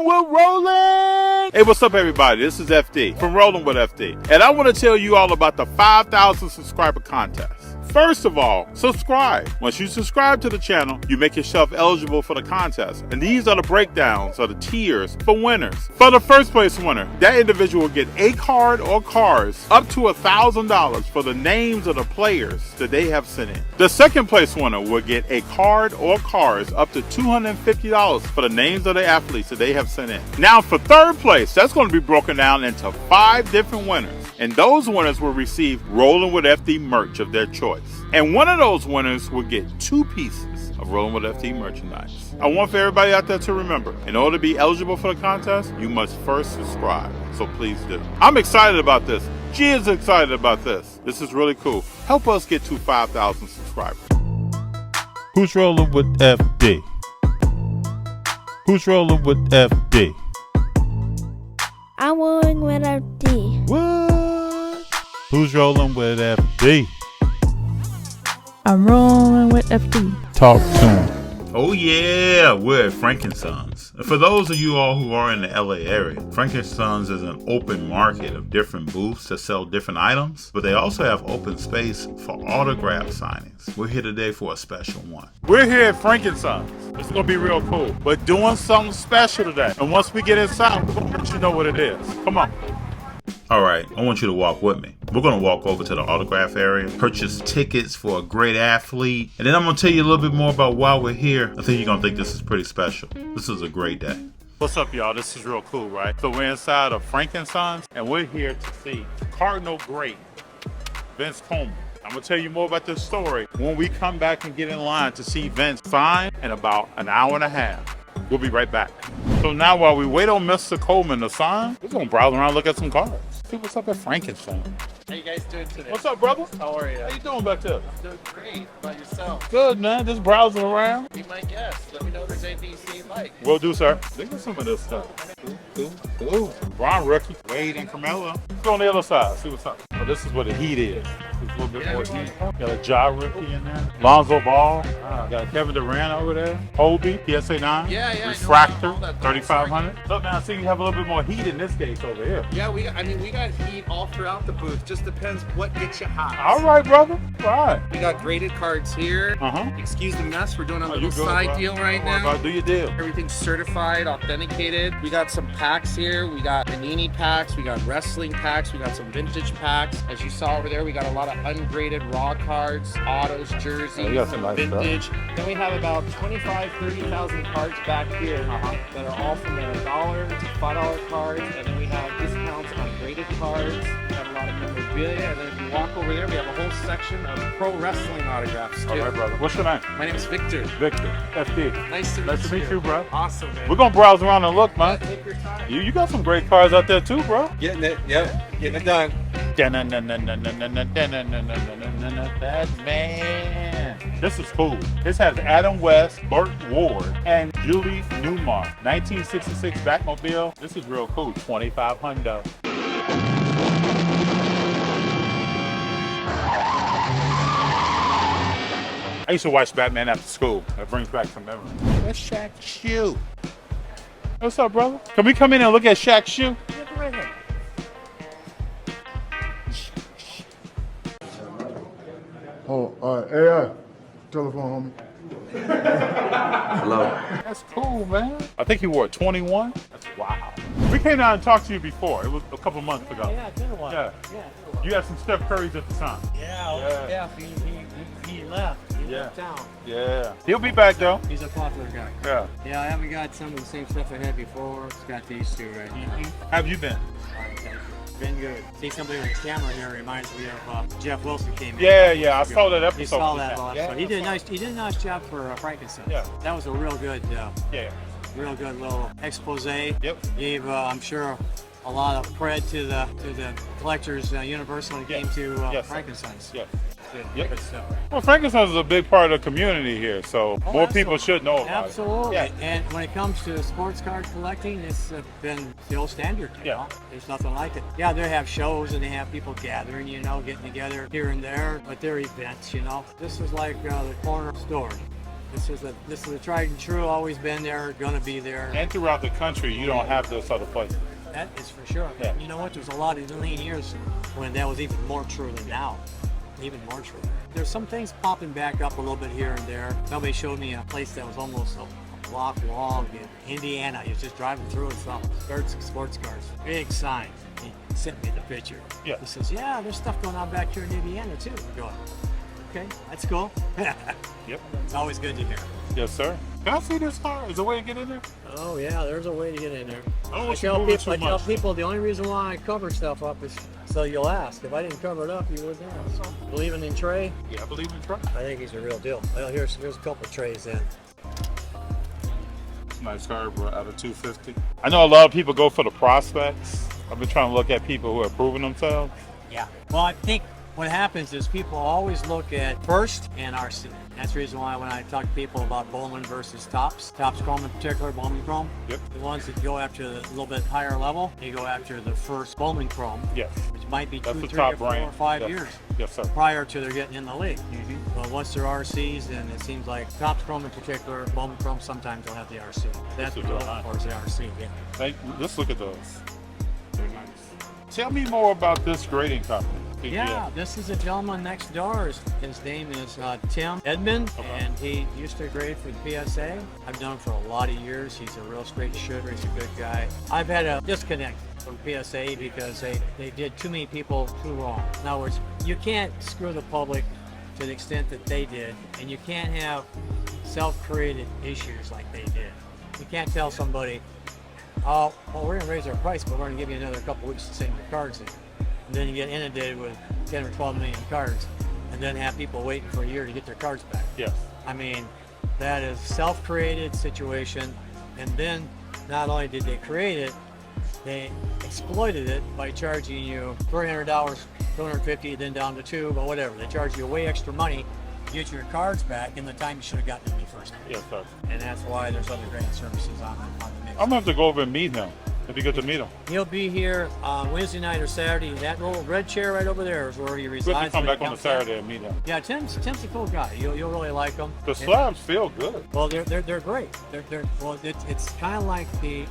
Rollin with Rollin. Hey, what's up, everybody? This is FD from Rollin with FD, and I want to tell you all about the 5,000 subscriber contest. First of all, subscribe. Once you subscribe to the channel, you make yourself eligible for the contest. And these are the breakdowns of the tiers for winners. For the first place winner, that individual will get a card or cards up to $1,000 for the names of the players that they have sent in. The second place winner will get a card or cards up to $250 for the names of the athletes that they have sent in. Now for third place, that's going to be broken down into 5 different winners. And those winners will receive Rollin with FD merch of their choice. And one of those winners will get 2 pieces of Rollin with FD merchandise. I want for everybody out there to remember, in order to be eligible for the contest, you must first subscribe. So please do. I'm excited about this. G is excited about this. This is really cool. Help us get to 5,000 subscribers. Who's Rollin with FD? Who's Rollin with FD? I'm rolling with FD. What? Who's Rollin with FD? I'm rolling with FD. Talk to him. Oh yeah, we're at Frankensons. For those of you all who are in the LA area, Frankensons is an open market of different booths that sell different items, but they also have open space for autograph signings. We're here today for a special one. We're here at Frankensons. It's gonna be real cool. We're doing something special today. And once we get inside, we're gonna let you know what it is. Come on. Alright, I want you to walk with me. We're going to walk over to the autograph area, purchase tickets for a great athlete, and then I'm going to tell you a little bit more about why we're here. I think you're going to think this is pretty special. This is a great day. What's up, y'all? This is real cool, right? So we're inside of Frankensons, and we're here to see Cardinal great Vince Coleman. I'm going to tell you more about this story when we come back and get in line to see Vince sign in about an hour and a half. We'll be right back. So now while we wait on Mr. Coleman to sign, we're going to browse around and look at some cards. See what's up at Frankensons. How you guys doing today? What's up, brother? How are you? How you doing back there? I'm doing great. How about yourself? Good, man. Just browsing around. Be my guest. Let me know if there's anything you see you like. Will do, sir. Look at some of this stuff. Cool. Brian rookie. Wade and Carmelo. Let's go on the other side. See what's up. Oh, this is where the heat is. There's a little bit more heat. Got a Ja rookie in there. Lonzo Ball. Got Kevin Durant over there. Kobe. PSA 9. Yeah. Refractor. 3,500. Look, man. I see you have a little bit more heat in this case over here. Yeah, we got heat all throughout the booth. Just depends what gets you hot. All right, brother. All right. We got graded cards here. Excuse the mess. We're doing a little side deal right now. Do your deal. Everything's certified, authenticated. We got some packs here. We got Panini packs. We got wrestling packs. We got some vintage packs. As you saw over there, we got a lot of ungraded raw cards, autos, jerseys, some nice vintage. Stuff. Then we have about 30,000 cards back here that are all from $1 to $5 cards. And then we have discounts on graded cards. We have a lot of memorabilia. And then if you walk over there, we have a whole section of pro wrestling autographs too. All right, brother. What's your name? My name is Victor. Victor. FD. Nice to meet you, bro. Awesome, man. We're going to browse around and look, man. Take your time. You got some great cards out there too, bro. Getting it, yep. Getting it done. That man. This is cool. This has Adam West, Burt Ward, and Julie Newmar. 1966 Batmobile. This is real cool. 2,500. I used to watch Batman after school. That brings back some memories. That's Shaq's shoe. What's up, brother? Can we come in and look at Shaq's shoe? Yeah, come right here. Oh, AI, telephone, homie. Hello. That's cool, man. I think he wore 21. That's wow. We came down and talked to you before. It was a couple months ago. Yeah, it's been a while. Yeah. You had some Steph Currys at the time. Yeah. He left. He left town. Yeah. He'll be back though. He's a popular guy. Yeah. Yeah, I haven't got some of the same stuff I had before. Just got these two right now. How have you been? All right, thank you. Been good. See somebody with a camera here reminds me of Jeff Wilson came in. Yeah. I saw that episode. You saw that episode. Yeah. He did a nice job for Frankenstein. Yeah. That was a real good real good little expose. Yep. Gave I'm sure a lot of cred to the collectors universe when it came to Frankenstein's. Yeah. Yep. Well, Frankenstein is a big part of the community here, so more people should know about absolutely. it. Yeah. And when it comes to sports card collecting, it's been the old standard. You know? There's nothing like it. Yeah, they have shows and they have people gathering, getting together here and there, but they're events, This is like the corner store. This is a tried and true, always been there, gonna be there. And throughout the country, you don't have those other places. That is for sure. Yeah. You know what? There's a lot of lean years when that was even more true than now. Even more true. There's some things popping back up a little bit here and there. Somebody showed me a place that was almost a block long in Indiana. He was just driving through and saw sports cars. Big sign. He sent me the picture. Yeah. He says, yeah, there's stuff going on back here in Indiana too. I'm going, okay, that's cool. Yep. It's always good to hear. Yes, sir. Can I see this car? Is there a way to get in there? Oh yeah, there's a way to get in there. I don't I want you tell moving people, too much. the only reason why I cover stuff up is so you'll ask. If I didn't cover it up, you wouldn't ask. Believing in Trey? Yeah, I believe in Trey. I think he's a real deal. Well, here's a couple of trays then. Nice car, bro, out of 250. I know a lot of people go for the prospects. I've been trying to look at people who are proving themselves. Yeah. Well, I think what happens is people always look at first and RC. That's the reason why when I talk to people about Bowman versus Topps Chrome in particular, Bowman Chrome, Yep. the ones that go after the little bit higher level, they go after the first Bowman Chrome, Yes. which might be That's 2, the 3, top or 4 brand. or 5 Yes. years Yes, sir. prior to their getting in the league. But once they're RCs, then it seems like Topps Chrome in particular, Bowman Chrome, sometimes they'll have the RC. That's is what real they'll nice. look for is the RC, yeah. Let's look at those. They're nice. Tell me more about this grading company. Yeah, this is a gentleman next door. His name is Tim Edmond, Okay. and he used to grade for the PSA. I've known him for a lot of years. He's a real straight shooter. He's a good guy. I've had a disconnect from PSA because they did too many people too wrong. In other words, you can't screw the public to the extent that they did, and you can't have self-created issues like they did. You can't tell somebody, oh, well, we're going to raise our price, but we're going to give you another couple weeks to send your cards in. And then you get inundated with 10 or 12 million cards, and then have people waiting for a year to get their cards back. Yes. I mean, that is self-created situation. And then not only did they create it, they exploited it by charging you $300, $250, then down to $200, but whatever. They charge you way extra money to get your cards back in the time you should have gotten them in the first place. Yes, sir. And that's why there's other grading services on the mix. I'm gonna have to go over and meet him. It'd be good to meet him. He'll be here Wednesday night or Saturday. That little red chair right over there is where he We'll resides. have to come when he back on a comes Saturday and meet him. Yeah, Tim's a cool guy. You'll really like him. The slabs feel good. Well, they're great. It's kind of like the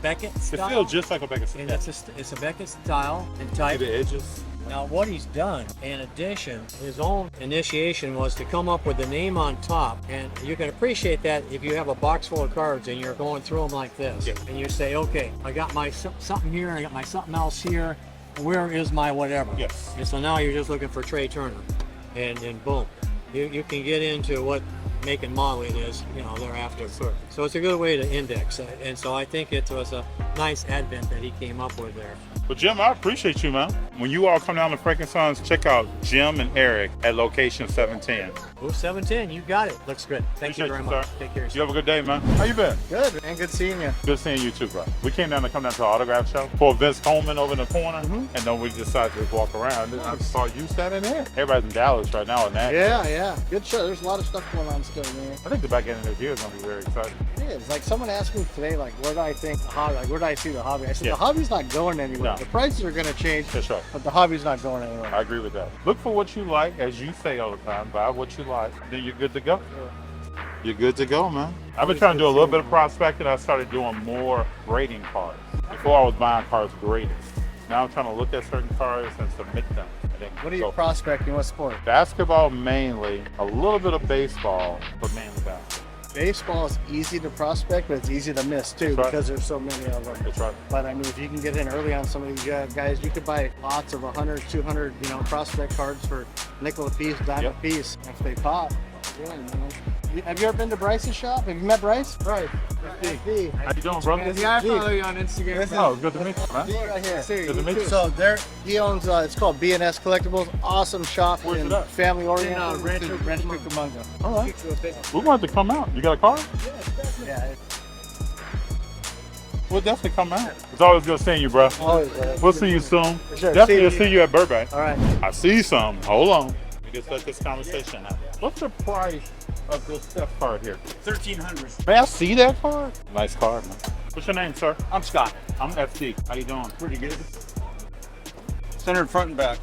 Beckett It style. feels just like a Beckett And slab. it's a Beckett style and See type. the edges. Now, what he's done, in addition, his own initiation was to come up with the name on top. And you can appreciate that if you have a box full of cards and you're going through them like this. Yeah. And you say, okay, I got my something here, I got my something else here. Where is my whatever? Yes. And so now you're just looking for Trey Turner. And boom, you can get into what make and model it is, thereafter. Sure. So it's a good way to index. And so I think it was a nice advent that he came up with there. Well, Jim, I appreciate you, man. When you all come down to Frank & Sons, check out Jim and Eric at location 710. Ooh, 710, you got it. Looks good. Thank you Appreciate very you, much. sir. Take care of You yourself. have a good day, man. How you been? Good, man. Good seeing you. Good seeing you too, bro. We came down to come down to an autograph show for Vince Coleman over in the corner, and then we decided to just walk around. And I saw you standing there. Everybody's in Dallas right now, and that. Yeah. Good show. There's a lot of stuff going on still, man. I think the back end of this year is gonna be very exciting. It is. Like someone asked me today, like, where do I think the hobby? Like, where do I see the hobby? I said Yeah. the hobby's not going anywhere. No. The prices are going to change, That's right. but the hobby's not going anywhere. I agree with that. Look for what you like, as you say all the time. Buy what you like, then you're good to go. You're good to go, man. I've been trying to do a little bit of prospecting. I started doing more grading cards. Before I was buying cards graded. Now I'm trying to look at certain cards and submit them. And then What are you go. prospecting? What sport? Basketball mainly, a little bit of baseball, but mainly basketball. Baseball is easy to prospect, but it's easy to miss too That's right. because there's so many of them. That's right. But I mean, if you can get in early on some of these guys, you could buy lots of 100, 200, prospect cards for nickel a piece, dime Yep. a piece. If they pop, Have you ever been to Bryce's shop? Have you met Bryce? Right. How you doing, brother? Yeah, I follow you on Instagram. Oh, good to meet you, man. Right here. Good to meet you. So he owns, it's called B&S Collectibles. Awesome shop. Where's and it at? family oriented. Rancho Cucamonga. All right. We're going to come out. You got a car? Yeah. We'll definitely come out. It's always good seeing you, bro. Always. We'll see you soon. For sure. Definitely See see you at Burbank. All right. I see some. Hold on. We just let this conversation happen. What's the price of this Steph card here? $1,300. May I see that card? Nice card, man. What's your name, sir? I'm Scott. I'm FD. How you doing? Pretty good. Centered front and back.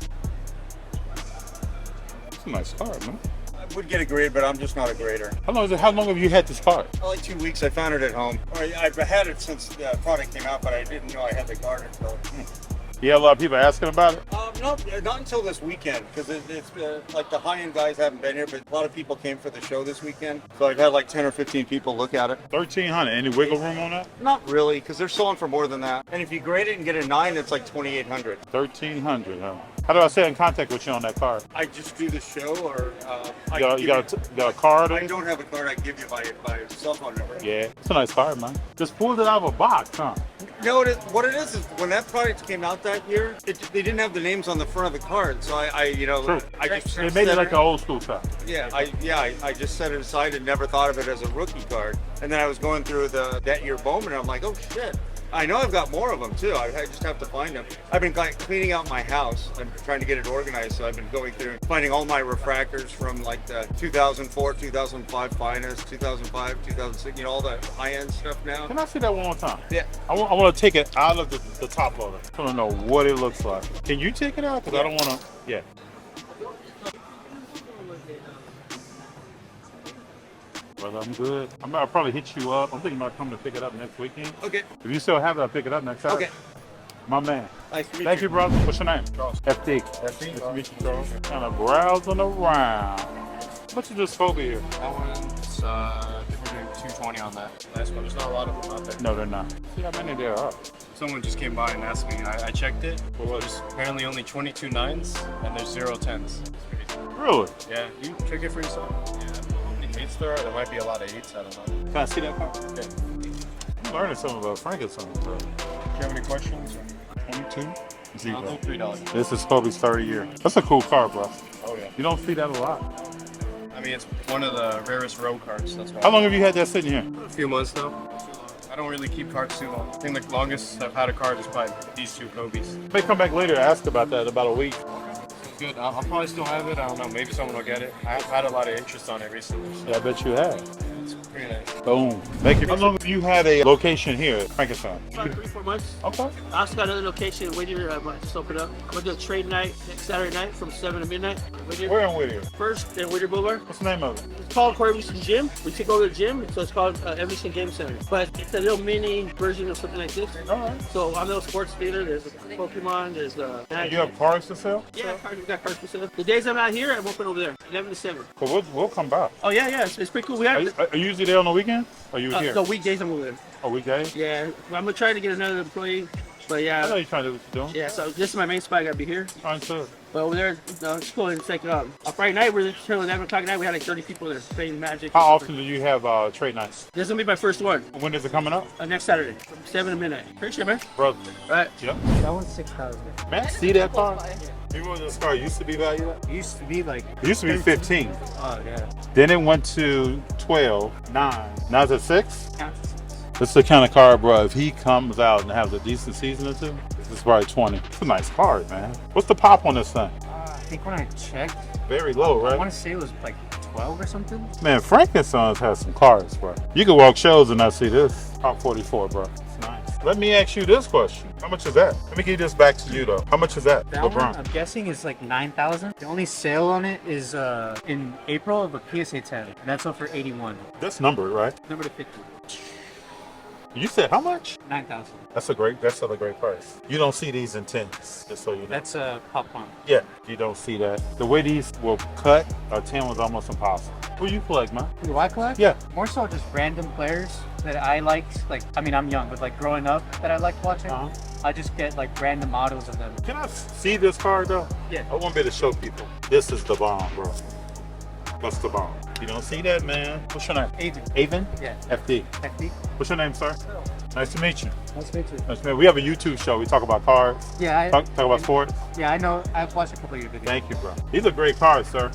It's a nice card, man. would get a grade, but I'm just not a grader. How long have you had this car? Only 2 weeks. I found it at home. I've had it since the product came out, but I didn't know I had the card until. You have a lot of people asking about it? No, not until this weekend, because it's like the high-end guys haven't been here, but a lot of people came for the show this weekend. So I've had like 10 or 15 people look at it. 1,300. Any wiggle room on that? Not really, because they're selling for more than that. And if you grade it and get a 9, it's like 2,800. 1,300, huh? How do I stay in contact with you on that car? I just do the show, or You got a card? I don't have a card. I give you my cell phone number. Yeah, it's a nice car, man. Just pulled it out of a box, huh? No, what it is when that product came out that year, they didn't have the names on the front of the card. So I True. just They made it like an old school car. Yeah, I just set it aside and never thought of it as a rookie card. And then I was going through that year Bowman, and I'm like, oh shit. I know I've got more of them too. I just have to find them. I've been cleaning out my house. I'm trying to get it organized, so I've been going through finding all my refractors from like the 2004, 2005 finest, 2005, 2006, all the high-end stuff now. Can I see that one more time? Yeah. I want to take it out of the top loader. I want to know what it looks like. Can you take it out? Because I don't want to. Yeah. Brother, I'm good. I'll probably hit you up. I'm thinking about coming to pick it up next weekend. Okay. If you still have it, I'll pick it up next Saturday. Okay. My man. Nice to meet Thank you, brother. What's your name? Charles. FD. Nice to meet you, Charles. Kind of browsing around. How much is this Kobe here? That one's, we're doing 220 on that. Last one, there's not a lot of them out there. No, they're not. See how many there are. Someone just came by and asked me. I checked it. There's apparently only 22 9s and there's 0 10s. Really? Yeah, you check it for yourself. Yeah. How many 8s there are? There might be a lot of 8s, I don't know. Can I see that car? Yeah. I'm learning something about Frankenstein, bro. Do you have any questions? 22? I'll do $3. This is Kobe's 30 year. That's a cool car, bro. Oh yeah. You don't see that a lot. I mean, it's one of the rarest road cards. That's why. How long have you had that sitting here? A few months now. I don't really keep cards too long. I think the longest I've had a card is probably these two Kobe's. May come back later to ask about that in about a week. Good. I'll probably still have it. I don't know. Maybe someone will get it. I've had a lot of interest on it recently. So. Yeah, I bet you have. It's pretty nice. Boom. Thank you. How long have you had a location here at Frankenstein? About 3-4 months. Okay. I also got another location in Whittier. I might just open up. We'll do a trade night next Saturday night from 7 to midnight. Whittier. Where in Whittier? First in Whittier Boulevard. What's the name of it? It's called Corvus Gym. We took over the gym, so it's called Evanston Game Center. But it's a little mini version of something like this. All right. So on the sports theater, there's a Pokemon, there's a... You have cars to sell? Yeah, we got cards for sale. The days I'm out here, I'm open over there, 11 to 7. So we'll come by. Oh, yeah, it's pretty cool. We Are have... you usually there on the weekend? Or you here? No, weekdays I'm over there. A weekday? Yeah, I'm going to try to get another employee. But yeah. I know you're trying to do what you're doing. Yeah, so this is my main spot. I got to be here. Understood. But over there, it's cool. It's like Friday night, we're until 11 o'clock at night. We had like 30 people there playing Magic. How often do you have trade nights? This is going to be my first one. When is it coming up? Next Saturday, from 7 to midnight. Appreciate it, man. Brother. All right. Yep. That one's 6,000. Man, see that car? Remember when this car used to be valued at? It used to be like. It used to be 15. Oh yeah. Then it went to 12, 9. Now it's at 6? This is the kind of car, bro, if he comes out and has a decent season or two, this is probably 20. It's a nice car, man. What's the pop on this thing? I think when I checked, Very low, I right? want to say it was like 12 or something. Man, Frankenstein's has some cars, bro. You can walk shows and not see this. Top 44, bro. It's nice. Let me ask you this question. How much is that? Let me give this back to you, though. How much is that? That one, I'm guessing, is like 9,000. The only sale on it is in April of a PSA 10. And that's up for 81. That's numbered, right? Number to 50. You said how much? 9,000. That's still a great price. You don't see these in 10s, just so you know. That's a popcorn. Yeah, you don't see that. The way these will cut, a 10 was almost impossible. Who you collect, man? Who do I collect? Yeah. More so just random players that I liked. Like, I mean, I'm young, but like growing up that I liked watching. I just get like random models of them. Can I see this card, though? Yeah. I want to be able to show people. This is the bomb, bro. What's the bomb? You don't see that, man. What's your name? Avon. Avon? Yeah. FD. FD. What's your name, sir? Nice to meet you. Nice to meet you. Nice to meet you. We have a YouTube show. We talk about cars. Yeah. Talk about sports. Yeah, I know. I've watched a couple of your videos. Thank you, bro. These are great cars, sir.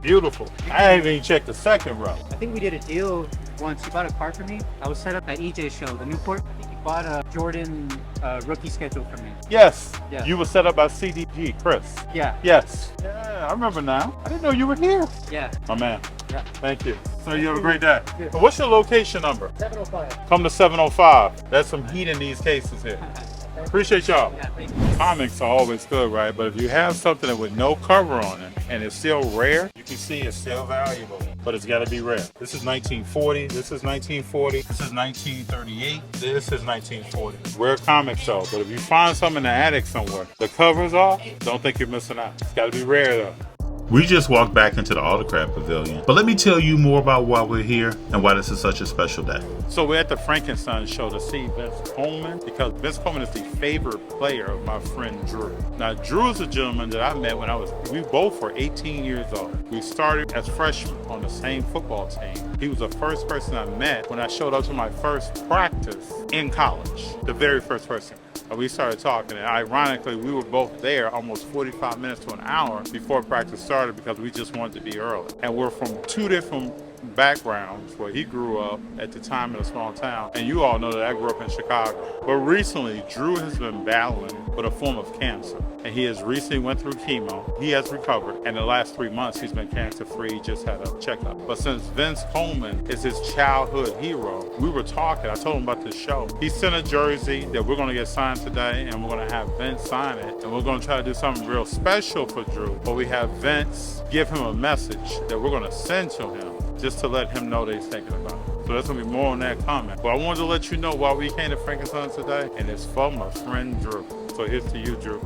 Beautiful. I haven't even checked the second row. I think we did a deal once. You bought a car for me. I was set up at EJ's show, the Newport. I think you bought a Jordan rookie schedule for me. Yes. Yeah. You were set up by CDG, Chris. Yeah. Yes. Yeah, I remember now. I didn't know you were here. Yeah. My man. Yeah. Thank you. So you have a great day. Yeah. What's your location number? 705. Come to 705. There's some heat in these cases here. Appreciate y'all. Yeah, thank you. Comics are always good, right? But if you have something with no cover on it and it's still rare, you can see it's still valuable. But it's got to be rare. This is 1940. This is 1940. This is 1938. This is 1940. Rare comics though. But if you find some in the attic somewhere, the cover's off, don't think you're missing out. It's got to be rare though. We just walked back into the Autocrat Pavilion, but let me tell you more about why we're here and why this is such a special day. So we're at the Frankenstein show to see Vince Coleman because Vince Coleman is the favorite player of my friend Drew. Now Drew is a gentleman that I met when we both were 18 years old. We started as freshmen on the same football team. He was the first person I met when I showed up to my first practice in college, the very first person. We started talking, and ironically, we were both there almost 45 minutes to an hour before practice started because we just wanted to be early. And we're from two different backgrounds where he grew up at the time in a small town, and you all know that I grew up in Chicago. But recently, Drew has been battling with a form of cancer, and he has recently went through chemo. He has recovered, and the last 3 months he's been cancer-free. He just had a checkup. But since Vince Coleman is his childhood hero, we were talking. I told him about this show. He sent a jersey that we're going to get signed today, and we're going to have Vince sign it, and we're going to try to do something real special for Drew. But we have Vince give him a message that we're going to send to him just to let him know that he's thinking about it. So there's going to be more on that comment. But I wanted to let you know why we came to Frankenstein today, and it's for my friend Drew. So here's to you, Drew.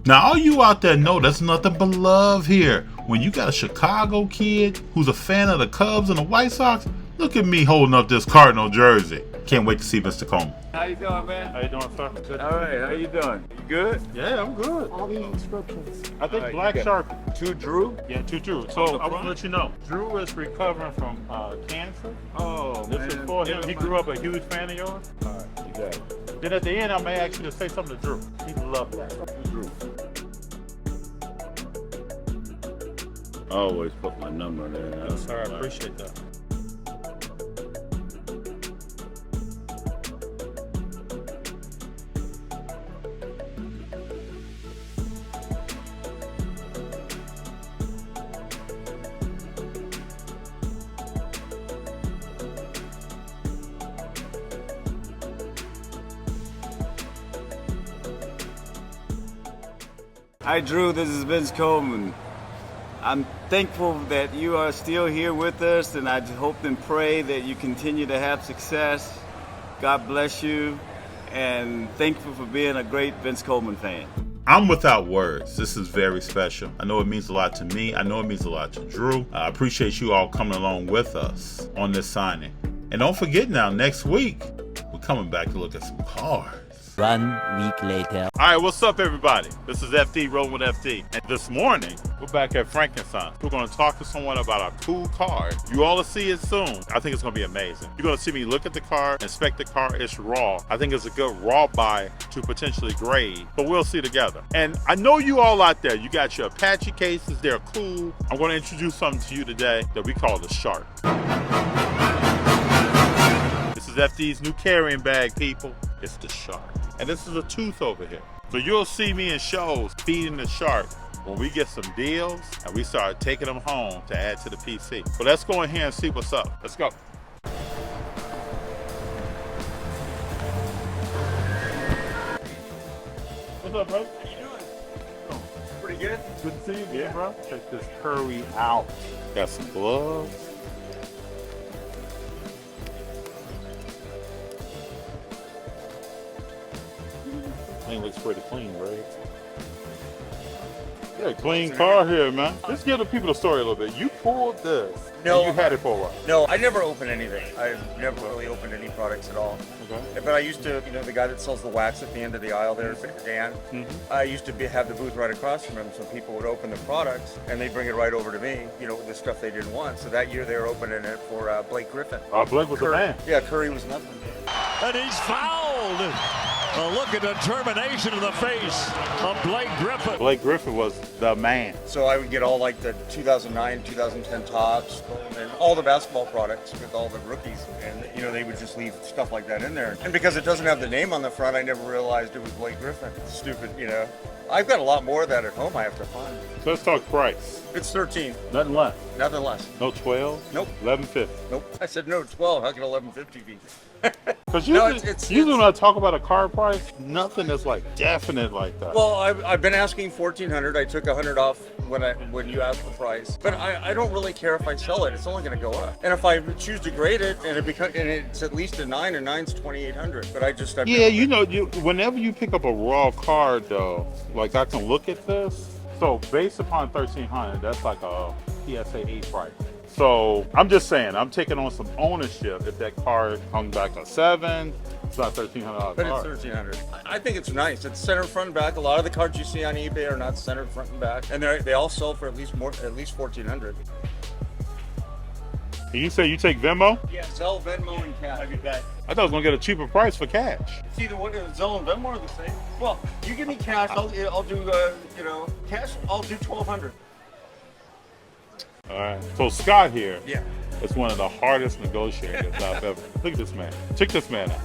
Now, all you out there know there's nothing but love here. When you got a Chicago kid who's a fan of the Cubs and the White Sox, look at me holding up this Cardinal jersey. Can't wait to see Mr. Coleman. How you doing, man? How you doing, sir? Good. All right, how you doing? You good? Yeah, I'm good. All the instructions. I think All right, Black you Sharpie. Two Drew? Yeah, two Drew. So I want to let you know, Drew is recovering from cancer. Oh, This is for him. He grew up a huge fan of yours. All right, you got it. Then at the end, I may ask you to say something to Drew. He loved that. Drew. I always put my number there. Yes, sir. I appreciate that. Hi Drew, this is Vince Coleman. I'm thankful that you are still here with us, and I hope and pray that you continue to have success. God bless you, and thankful for being a great Vince Coleman fan. I'm without words. This is very special. I know it means a lot to me. I know it means a lot to Drew. I appreciate you all coming along with us on this signing. And don't forget now, next week, we're coming back to look at some cars. 1 week later. All right, what's up, everybody? This is FD, Rollin with FD. And this morning, we're back at Frankenstein. We're going to talk to someone about a cool car. You all will see it soon. I think it's going to be amazing. You're going to see me look at the car, inspect the car. It's raw. I think it's a good raw buy to potentially grade, but we'll see together. And I know you all out there, you got your Apache cases. They're cool. I'm going to introduce something to you today that we call the Shark. This is FD's new carrying bag, people. It's the Shark. And this is a tooth over here. So you'll see me in shows feeding the shark when we get some deals and we start taking them home to add to the PC. But let's go in here and see what's up. Let's go. What's up, bro? How you doing? Pretty good. Good to see you, bro. Check this curry out. Got some gloves. Thing looks pretty clean, right? Yeah, clean car here, man. Let's give the people the story a little bit. You pulled this. No. And you had it for a while. No, I never opened anything. I've never really opened any products at all. Okay. But I used to, the guy that sells the wax at the end of the aisle there, Dan, I used to have the booth right across from him, so people would open the products and they'd bring it right over to me, the stuff they didn't want. So that year they were opening it for Blake Griffin. Blake was the man. Yeah, Curry was nothing. And he's fouled. A look at determination in the face of Blake Griffin. Blake Griffin was the man. So I would get all like the 2009, 2010 tops and all the basketball products with all the rookies. And, they would just leave stuff like that in there. And because it doesn't have the name on the front, I never realized it was Blake Griffin. Stupid, I've got a lot more of that at home I have to find. So let's talk price. It's 13. Nothing less. Nothing less. No 12? Nope. 11.50. Nope. I said no 12. How can 11.50 be? Because No, usually when I talk about a car price, nothing is like definite like that. Well, I've been asking $1,400. I took $100 off when you asked the price, but I don't really care if I sell it. It's only going to go up. And if I choose to grade it, and it's at least a 9, and 9's $2,800. But yeah, you know, whenever you pick up a raw card though, like I can look at this. So based upon 1,300, that's like a PSA 8 price. So I'm just saying, I'm taking on some ownership. If that card comes back a 7, it's not $1,300. But it's $1,300. I think it's nice. It's center front and back. A lot of the cards you see on eBay are not centered front and back, and they all sell for at least $1,400. You say you take Venmo? Yeah, sell Venmo and cash. I bet. I thought I was gonna get a cheaper price for cash. It's either one, Zelle and Venmo are the same. Well, you give me cash, I'll do cash. I'll do $1,200. All right. So Scott here. Yeah. Is one of the hardest negotiators I've ever. Look at this man. Check this man out.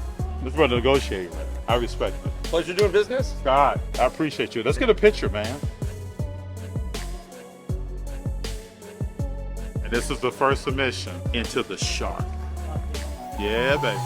This brother negotiating. I respect it. Pleasure doing business. Scott, I appreciate you. Let's get a picture, man. And this is the first submission into the shark. Yeah, baby.